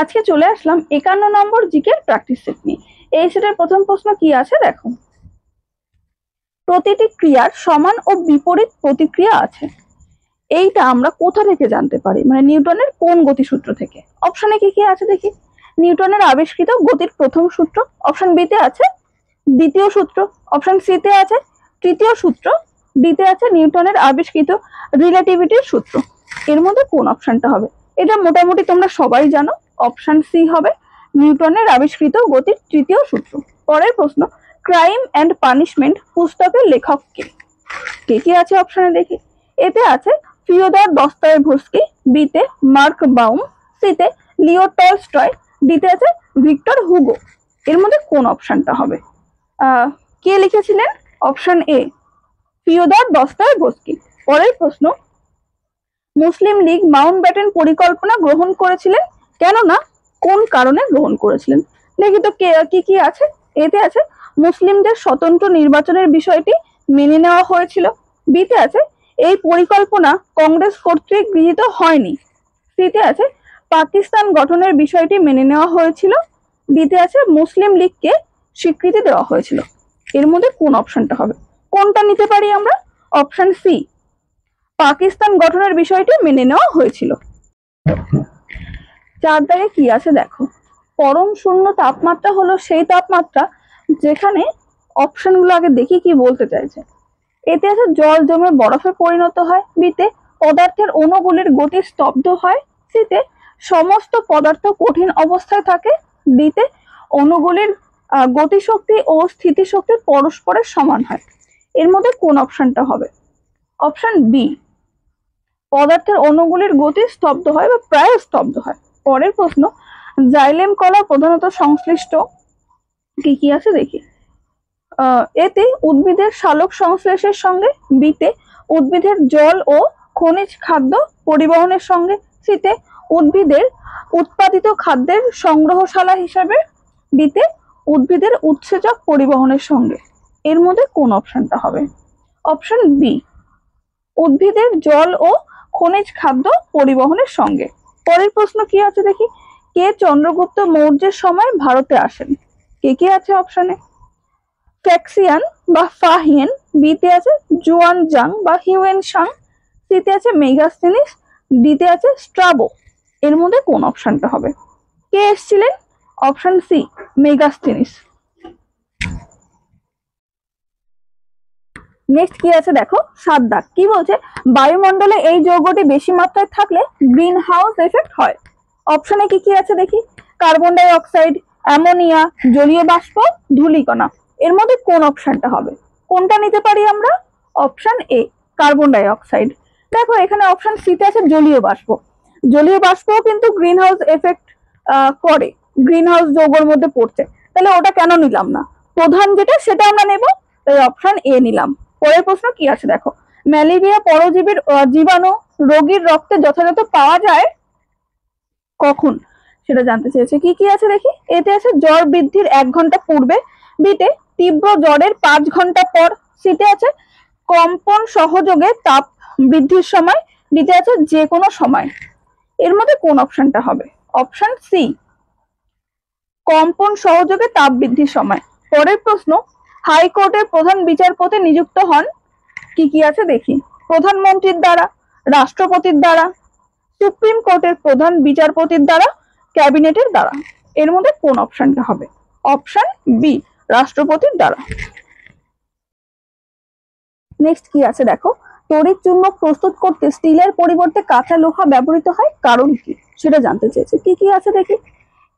আজকে চলে আসলাম 51 নম্বর জিকের প্র্যাকটিস সেট নিয়ে। এই সেটের প্রথম প্রশ্ন কি আছে দেখো। প্রতিটি ক্রিয়ার সমান ও বিপরীত প্রতিক্রিয়া আছে। এইটা আমরা কোথা থেকে জানতে পারি, মানে নিউটনের কোন গতিসূত্র থেকে? অপশনে কি কি আছে দেখি। নিউটনের আবিষ্কৃত গতির প্রথম সূত্র, অপশন বি তে আছে দ্বিতীয় সূত্র, অপশন সি তে আছে তৃতীয় সূত্র, ডি তে আছে নিউটনের আবিষ্কৃত রিলেটিভিটির সূত্র। এর মধ্যে কোন অপশনটা হবে? এটা মোটামুটি তোমরা সবাই জানো, অপশন সি হবে নিউটনের আবিষ্কৃত গতির তৃতীয় সূত্র। পরের প্রশ্ন, ক্রাইম অ্যান্ড পানিশমেন্ট পুস্তকের লেখক কে? কে কি আছে অপশনে দেখি। এতে আছে ফিওদর দস্তয়েভস্কি, বিতে মার্ক বাউম, সিতে লিও টলস্টয়, ডিতে আছে ভিক্টর হুগো। এর মধ্যে কোন অপশনটা হবে? কে লিখেছিলেন? Option A Fyodor Dostoevsky. পরের প্রশ্ন, মুসলিম লীগ মাউন্টব্যাটেন পরিকল্পনা গ্রহণ করেছিলেন, কেননা কোন কারণে গ্রহণ করেছিলেন? দেখি তো কি কি আছে। এতে আছে মুসলিমদের স্বতন্ত্র নির্বাচনের বিষয়টি মেনে নেওয়া হয়েছিল, বিতে আছে এই পরিকল্পনা কংগ্রেস কর্তৃক গৃহীত হয়নি, সিতে আছে পাকিস্তান গঠনের বিষয়টি মেনে নেওয়া হয়েছিল, ডিতে আছে মুসলিম লীগকে স্বীকৃতি দেওয়া হয়েছিল। এর মধ্যে কোন অপশনটা হবে? কোনটা নিতে পারি আমরা? অপশন সি পাকিস্তান গঠনের বিষয়টি মেনে নেওয়া হয়েছিল। 4 দাগে কি আছে দেখো। পরম শূন্য তাপমাত্রা হলো সেই তাপমাত্রা যেখানে, অপশনগুলো আগে দেখি কি বলতে চাইছে। এতে আছে জল জমে বরফে পরিণত হয়, বিতে পদার্থের অণুগুলির গতি স্তব্ধ হয়, সিতে সমস্ত পদার্থ কঠিন অবস্থায় থাকে, ডিতে অণুগুলির গতিশক্তি ও স্থিতিশক্তি পরস্পরের সমান হয়। এর মধ্যে কোন অপশনটা হবে? অপশন বি পদার্থের অণুগুলির গতি স্তব্ধ হয় বা প্রায় স্তব্ধ হয়। পরের প্রশ্ন, জাইলেম কলা প্রধানত সংশ্লিষ্ট কি কি আছে দেখি। এতে উদ্ভিদের সালোক সংশ্লেষের সঙ্গে, বিতে উদ্ভিদের জল ও খনিজ খাদ্য পরিবহনের সঙ্গে, সিতে উদ্ভিদের উৎপাদিত খাদ্যের সংগ্রহশালা হিসাবে, ডিতে উদ্ভিদের উৎসেচক পরিবহনের সঙ্গে। এর মধ্যে কোন অপশনটা হবে? অপশন বি উদ্ভিদের জল ও খনিজ খাদ্য পরিবহনের সঙ্গে। পরের প্রশ্ন কি আছে দেখি। কে চন্দ্রগুপ্ত মৌর্যের সময় ভারতে আসেন? কে কে আছে অপশনে? ফ্যাক্সিয়ান বা ফাহিয়েন, বিতে আছে জুয়ান জাং বা হিউয়েন সাং, সিতে আছে মেগাস্থেনিস, ডিতে আছে স্ট্রাবো। এর মধ্যে কোন অপশনটা হবে? কে এসেছিলেন? Option C Megasthenes. নেক্সট কি আছে দেখো। 7 দাগ কি বলছে, বায়ুমণ্ডলে এই যৌগটি বেশি মাত্রায় থাকলে গ্রিন হাউস এফেক্ট হয়। অপশনে কি কি আছে দেখি। কার্বন ডাই অক্সাইড, অ্যামোনিয়া, জলীয় বাষ্প, ধূলিকণা। এর মধ্যে কোন অপশনটা হবে? কোনটা নিতে পারি আমরা? অপশন এ কার্বন ডাই অক্সাইড। দেখো এখানে অপশন সি তে আছে জলীয় বাষ্প। জলীয় বাষ্পও কিন্তু গ্রিন হাউস এফেক্ট করে, গ্রিন হাউস যৌগের মধ্যে পড়ছে, তাহলে ওটা কেন নিলাম না? প্রধান যেটা সেটা আমরা নেব, তাই অপশন এ নিলাম। পরের প্রশ্ন কি আছে দেখো। ম্যালেরিয়া পরজীবীর জীবাণু রোগীর রক্তে যথাযথ পাওয়া যায় কখন? সেটা জানতে চেয়েছে। কি কি আছে দেখি। এতে আছে জ্বর বৃদ্ধির 1 ঘন্টা পূর্বে, বিতে তীব্র জ্বরের 5 ঘন্টা পর, সিতে আছে কম্পন সহযোগে তাপ বৃদ্ধির সময়, ডিতে আছে যে কোনো সময়। এর মধ্যে কোন অপশনটা হবে? অপশন সি কম্পন সহযোগে তাপ বৃদ্ধির সময়। পরের প্রশ্ন, হাইকোর্টের প্রধান বিচারপতি নিযুক্ত হন কি কি আছে দেখি। প্রধানমন্ত্রীর দ্বারা, রাষ্ট্রপতির দ্বারা, সুপ্রিম কোর্টের প্রধান বিচারপতির দ্বারা, ক্যাবিনেটের দ্বারা। এর মধ্যে কোন অপশনটা হবে? অপশন বি রাষ্ট্রপতির দ্বারা। নেক্সট কি আছে দেখো। তড়িৎ চুম্বক প্রস্তুত করতে স্টিলের পরিবর্তে কাঁচা লোহা ব্যবহৃত হয়, কারণ কি? সেটা জানতে চেয়েছে। কি কি আছে দেখি।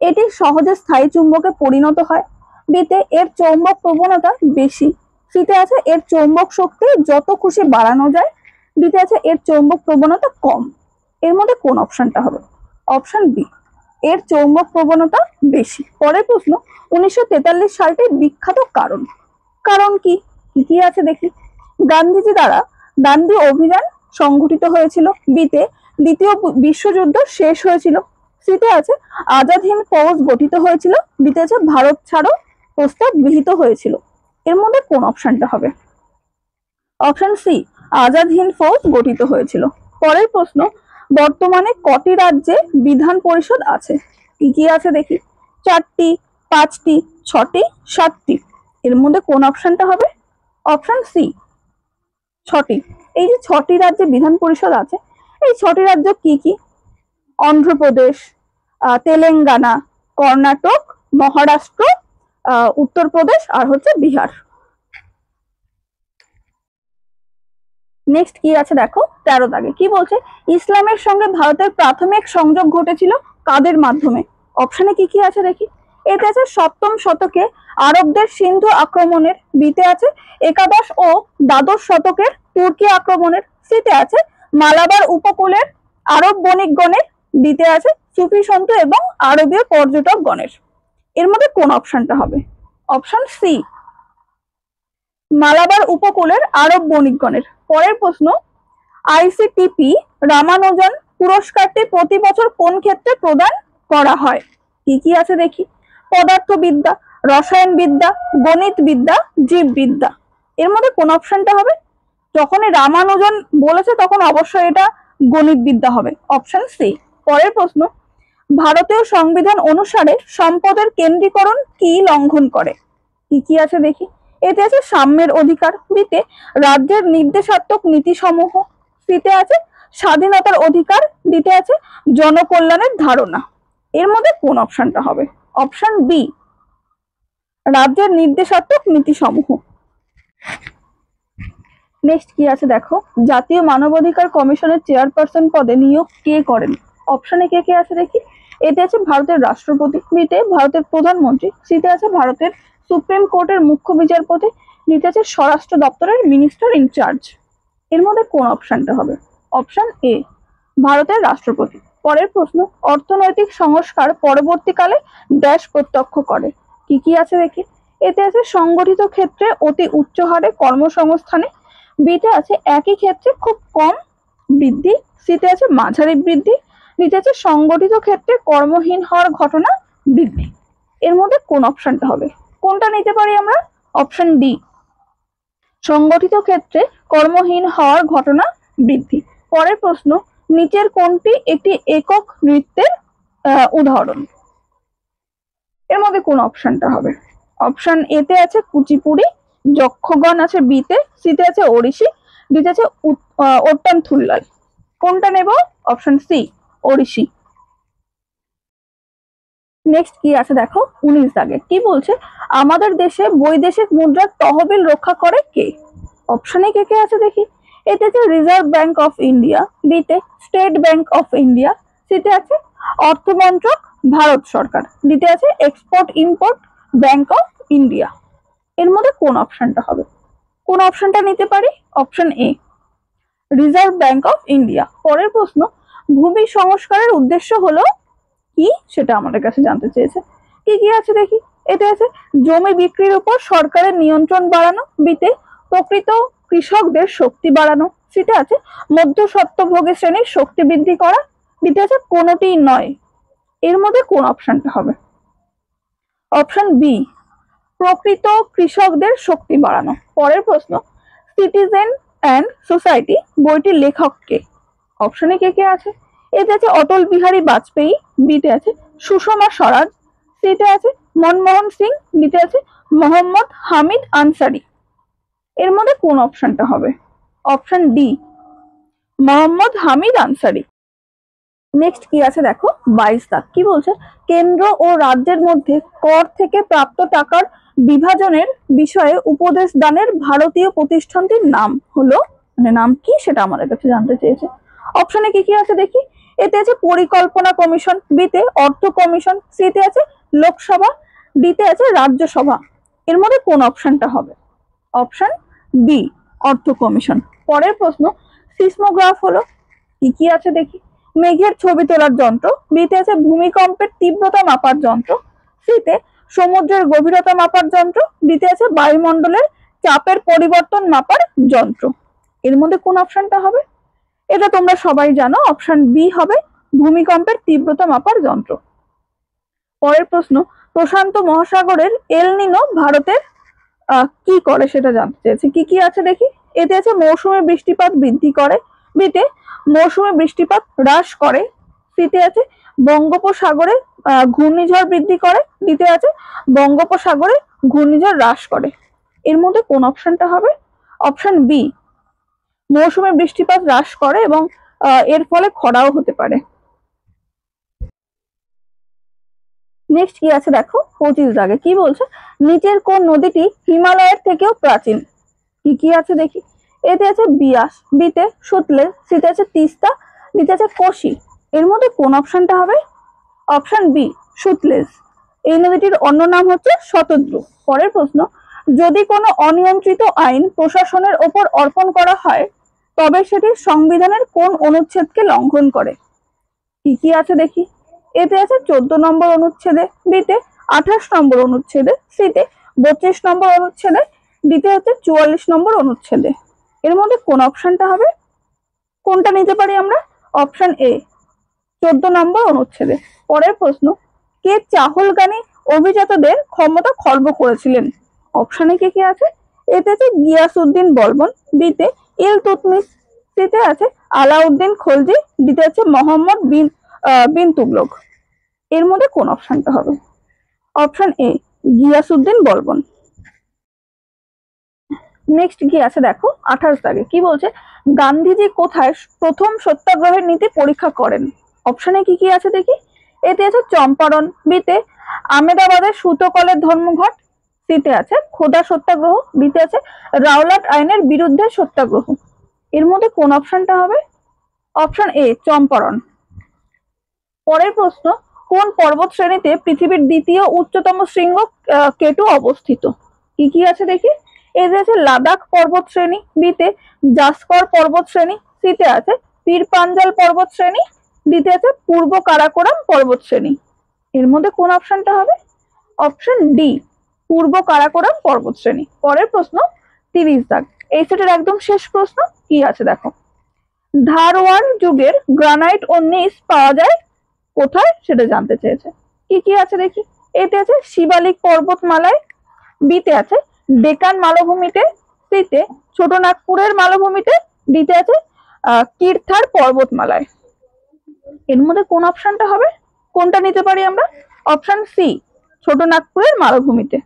এটি সহজে স্থায়ী চুম্বকে পরিণত হয়, বিতে এর চৌম্বক প্রবণতা বেশি, সিতে আছে এর চৌম্বক শক্তি যত খুশি বাড়ানো যায়, ডিতে আছে এর চৌম্বক প্রবণতা কম। এর মধ্যে কোন অপশনটা হবে? অপশন বি এর চৌম্বক প্রবণতা বেশি। পরের প্রশ্ন, 1943 সালটি বিখ্যাত কারণ, কারণ কি? কি কি আছে দেখি। গান্ধীজি দ্বারা দান্ডি অভিযান সংঘটিত হয়েছিল, বিতে দ্বিতীয় বিশ্বযুদ্ধ শেষ হয়েছিল, সিতে আছে আজাদ হিন্দ ফৌজ গঠিত হয়েছিল, ডিতে আছে ভারত ছাড়ো প্রস্তাব গৃহীত হয়েছিল। এর মধ্যে কোন অপশনটা হবে? অপশন সি আজাদ হিন্দ ফৌজ গঠিত হয়েছিল। পরের প্রশ্ন, বর্তমানে কটি রাজ্যে বিধান পরিষদ আছে? কি কি আছে দেখি, 4টি, 5টি, 6টি, 7টি। এর মধ্যে কোন অপশনটা হবে? অপশন সি, 6টি। এই যে 6টি রাজ্যে বিধান পরিষদ আছে, এই 6টি রাজ্য কি কি? অন্ধ্রপ্রদেশ, তেলেঙ্গানা, কর্ণাটক, মহারাষ্ট্র, উত্তরপ্রদেশ আর হচ্ছে বিহার। নেক্সট কি আছে দেখো 13 দাগে, কি বলছে? ইসলামের সঙ্গে ভারতের প্রাথমিক সংযোগ ঘটেছিল কাদের মাধ্যমে? অপশনে কি কি আছে দেখি, এতে আছে 7ম শতকে আরবদের সিন্ধু আক্রমণের, বিতে আছে একাদশ ও দ্বাদশ শতকের তুর্কি আক্রমণের, সিতে আছে মালাবার উপকূলের আরব বণিকগণের, দিতে আছে সুফি সন্ত এবং আরবীয় পর্যটকগণের। এর মধ্যে কোন অপশনটা হবে? অপশন সি, মালাবার উপকূলের আরব বণিকগণের। পরের প্রশ্ন, আইসিটিপি রামানুজন পুরস্কারটি প্রতি বছর কোন ক্ষেত্রে প্রদান করা হয়? কি কি আছে দেখি, পদার্থবিদ্যা, রসায়নবিদ্যা, গণিতবিদ্যা, জীববিদ্যা। এর মধ্যে কোন অপশনটা হবে? যখনই রামানুজন বলেছে তখন অবশ্যই এটা গণিতবিদ্যা হবে, অপশন সি। পরের প্রশ্ন, ভারতীয় সংবিধান অনুসারে সম্পদের কেন্দ্রীকরণ কি লঙ্ঘন করে? কি কি আছে দেখি, এতে আছে সাম্যের অধিকার, বিতে রাজ্যের নির্দেশাত্মক নীতিসমূহ, সিতে আছে স্বাধীনতার অধিকার, দিতে আছে জনকল্যাণের ধারণা। এর মধ্যে কোন অপশনটা হবে? অপশন বি, রাজ্যের নির্দেশাত্মক নীতিসমূহ। নেক্সট কি আছে দেখো, জাতীয় মানবাধিকার কমিশনের চেয়ারপারসন পদে নিয়োগ কে করেন? অপশনে কে কে আছে দেখি, এতে আছে ভারতের রাষ্ট্রপতি, বিতে ভারতের প্রধানমন্ত্রী, সিতে আছে ভারতের সুপ্রিম কোর্টের মুখ্য বিচারপতি, দিতে আছে স্বরাষ্ট্র দপ্তরের মিনিস্টার ইনচার্জ। এর মধ্যে কোন অপশনটা হবে? অপশন এ, ভারতের রাষ্ট্রপতি। পরের প্রশ্ন, অর্থনৈতিক সংস্কার পরবর্তীকালে ড্যাশ প্রত্যক্ষ করে? কি কি আছে দেখি, এতে আছে সংগঠিত ক্ষেত্রে অতি উচ্চ হারে কর্মসংস্থানে, বিতে আছে একই ক্ষেত্রে খুব কম বৃদ্ধি, সিতে আছে মাঝারি বৃদ্ধি, দিতে আছে সংগঠিত ক্ষেত্রে কর্মহীন হওয়ার ঘটনা বৃদ্ধি। এর মধ্যে কোন অপশনটা হবে? কোনটা নিতে পারি আমরা? অপশন ডি, সংগঠিত ক্ষেত্রে কর্মহীন হওয়ার ঘটনা বৃদ্ধি। পরের প্রশ্ন, নিচের কোনটি একটি একক নৃত্যের উদাহরণ? এর মধ্যে কোন অপশনটা হবে? অপশন এতে আছে কুচিপুড়ি, যক্ষগণ আছে বিতে, সিতে আছে ওড়িশি, দিতে আছে ওট্টান থুল্লাল। কোনটা নেব? Option C, Odissi. নেক্সট কি আছে দেখো 19 দাগে, কি বলছে? আমাদের দেশে বৈদেশিক মুদ্রার তহবিল রক্ষা করে কে? অপশনে কে কে আছে দেখি, এতে আছে রিজার্ভ ব্যাংক অফ ইন্ডিয়া, বিতে স্টেট ব্যাংক অফ ইন্ডিয়া, সিতে আছে অর্থমন্ত্রক ভারত সরকার, দিতে আছে export import bank of India. এর মধ্যে কোন অপশনটা হবে? কোন অপশনটা নিতে পারি? Option A, reserve bank of India. পরের প্রশ্ন, ভূমি সংস্কারের উদ্দেশ্য হলো কি? সেটা আমাদের কাছে জানতে চেয়েছে। কি কি আছে দেখি, এতে আছে জমি বিক্রির উপর সরকারের নিয়ন্ত্রণ বাড়ানো, বিতে প্রকৃত কৃষকদের শক্তি বাড়ানো, সিতে আছে মধ্যস্বত্বভোগী শ্রেণীর শক্তি বৃদ্ধি করা, দিতে আছে কোনোটিই নয়। এর মধ্যে কোন অপশনটা হবে? অপশন বি, প্রকৃত কৃষকদের শক্তি বাড়ানো। পরের প্রশ্ন, সিটিজেন অ্যান্ড সোসাইটি বইটির লেখক কে? অপশনে কে কে আছে, এতে আছে অটল বিহারী বাজপেয়ী, বিতে আছে সুষমা স্বরাজ, সিতে আছে মনমোহন সিং, দিতে আছে মোহাম্মদ হামিদ আনসারি। এর মধ্যে কোন অপশনটা হবে? Option D, Mohammad Hamid Ansari. Next কি আছে দেখো 22 দাগ, কি বলছে? কেন্দ্র ও রাজ্যের মধ্যে কর থেকে প্রাপ্ত টাকার বিভাজনের বিষয়ে উপদেশ দানের ভারতীয় প্রতিষ্ঠানটির নাম হলো, মানে নাম কি সেটা আমাদের কাছে জানতে চেয়েছে। অপশনে কি কি আছে দেখি, এতে আছে পরিকল্পনা কমিশন, বিতে অর্থ কমিশন, সিতে আছে লোকসভা, ডিতে আছে রাজ্যসভা। এর মধ্যে কোন অপশনটা হবে? অপশন বি, অর্থ কমিশন। পরের প্রশ্ন, সিসমোগ্রাফ হলো কি কি আছে দেখি, মেঘের ছবি তোলার যন্ত্র, বিতে আছে ভূমিকম্পের তীব্রতা মাপার যন্ত্র, সিতে সমুদ্রের গভীরতা মাপার যন্ত্র, দিতে আছে বায়ুমণ্ডলের চাপের পরিবর্তন মাপার যন্ত্র। এর মধ্যে কোন অপশনটা হবে? এটা তোমরা সবাই জানো, অপশন বি হবে ভূমিকম্পের তীব্রতা মাপার যন্ত্র। পরের প্রশ্ন, প্রশান্ত মহাসাগরের এল নিনো ভারতের কি করে সেটা জানতে চেয়েছে। কি কি আছে দেখি, এতে আছে মৌসুমী বৃষ্টিপাত বৃদ্ধি করে, বিতে মৌসুমী বৃষ্টিপাত হ্রাস করে, সিতে আছে বঙ্গোপসাগরে ঘূর্ণিঝড় বৃদ্ধি করে, ডিতে আছে বঙ্গোপসাগরে ঘূর্ণিঝড় হ্রাস করে। এর মধ্যে কোন অপশনটা হবে? অপশন বি, মৌসুমী বৃষ্টিপাত হ্রাস করে এবং এর ফলে খরাও হতে পারে। নেক্সট কি আছে দেখো 25 দাগে কি বলছে, নিচের কোন নদীটি হিমালয়ের থেকেও প্রাচীন? কি কি আছে দেখি। এতে আছে বিয়াস, বিতে সুতলেজ, সিতে আছে তিস্তা, ডিতে আছে কোশি। এর মধ্যে কোন অপশনটা হবে? Option B, Sutlej. এই নদীটির অন্য নাম হচ্ছে শতদ্রু। পরের প্রশ্ন, যদি কোনো অনিয়ন্ত্রিত আইন প্রশাসনের ওপর অর্পণ করা হয় তবে সেটি সংবিধানের কোন অনুচ্ছেদকে লঙ্ঘন করে? কি কি আছে দেখি। এতে আছে 14 নম্বর অনুচ্ছেদে, বিতে 28 নম্বর অনুচ্ছেদে, সিতে 32 নম্বর অনুচ্ছেদে, ডিতে হচ্ছে 44 নম্বর অনুচ্ছেদে। এর মধ্যে কোন অপশনটা হবে? কোনটা নিতে পারি আমরা? অপশন এ, 14 নম্বর অনুচ্ছেদে। পরের প্রশ্ন, কে চাহলগানি অভিজাতদের ক্ষমতা খর্ব করেছিলেন? অপশনে কি কি আছে? এতে আছে গিয়াসউদ্দিন বলবন, বিতে ইলতুৎমিশ, সিতে আছে আলাউদ্দিন খলজি, ডিতে আছে মোহাম্মদ বিন তুগলক। এর মধ্যে কোন অপশনটা হবে? Option A, Giasuddin Balban. Next কি আছে দেখো 28 দাগে কি বলছে, গান্ধীজি কোথায় প্রথম সত্যাগ্রহের নীতি পরীক্ষা করেন? অপশনে কি কি আছে দেখি। এতে আছে চম্পারণ, বিতে আহমেদাবাদের সুতকলের ধর্মঘট, সিতে আছে খোদা সত্যাগ্রহ, ডিতে আছে রাওলাট আইনের বিরুদ্ধে সত্যাগ্রহ। এর মধ্যে কোন অপশনটা হবে? Option A, Champaran. পরের প্রশ্ন, কোন পর্বত শ্রেণীতে পৃথিবীর দ্বিতীয় উচ্চতম শৃঙ্গ কেটু অবস্থিত? কি কি আছে দেখি। এতে আছে লাদাখ পর্বত শ্রেণী, বিতে জাসকর পর্বত শ্রেণী, সিতে আছে পীর পাঞ্জাল পর্বত শ্রেণী, ডিতে আছে পূর্ব কারাকোরাম পর্বত শ্রেণী। এর মধ্যে কোন অপশনটা হবে? অপশন ডি, পূর্ব কারাকোরাম পর্বত শ্রেণী। পরের প্রশ্ন 30 দাগ, এই সেটের একদম শেষ প্রশ্ন কি আছে দেখো, ধারওয়ার যুগের গ্রানাইট ও নিস পাওয়া যায় কোথায় সেটা জানতে চেয়েছে। কি কি আছে দেখি। এতে আছে শিবালিক পর্বতমালায়, বিতে আছে ডেকান মালভূমিতে, সিতে ছোট নাগপুরের মালভূমিতে, ডিতে আছে কিরথার পর্বতমালায়। এর মধ্যে কোন অপশনটা হবে? কোনটা নিতে পারি আমরা? অপশন সি, ছোট নাগপুরের মালভূমিতে।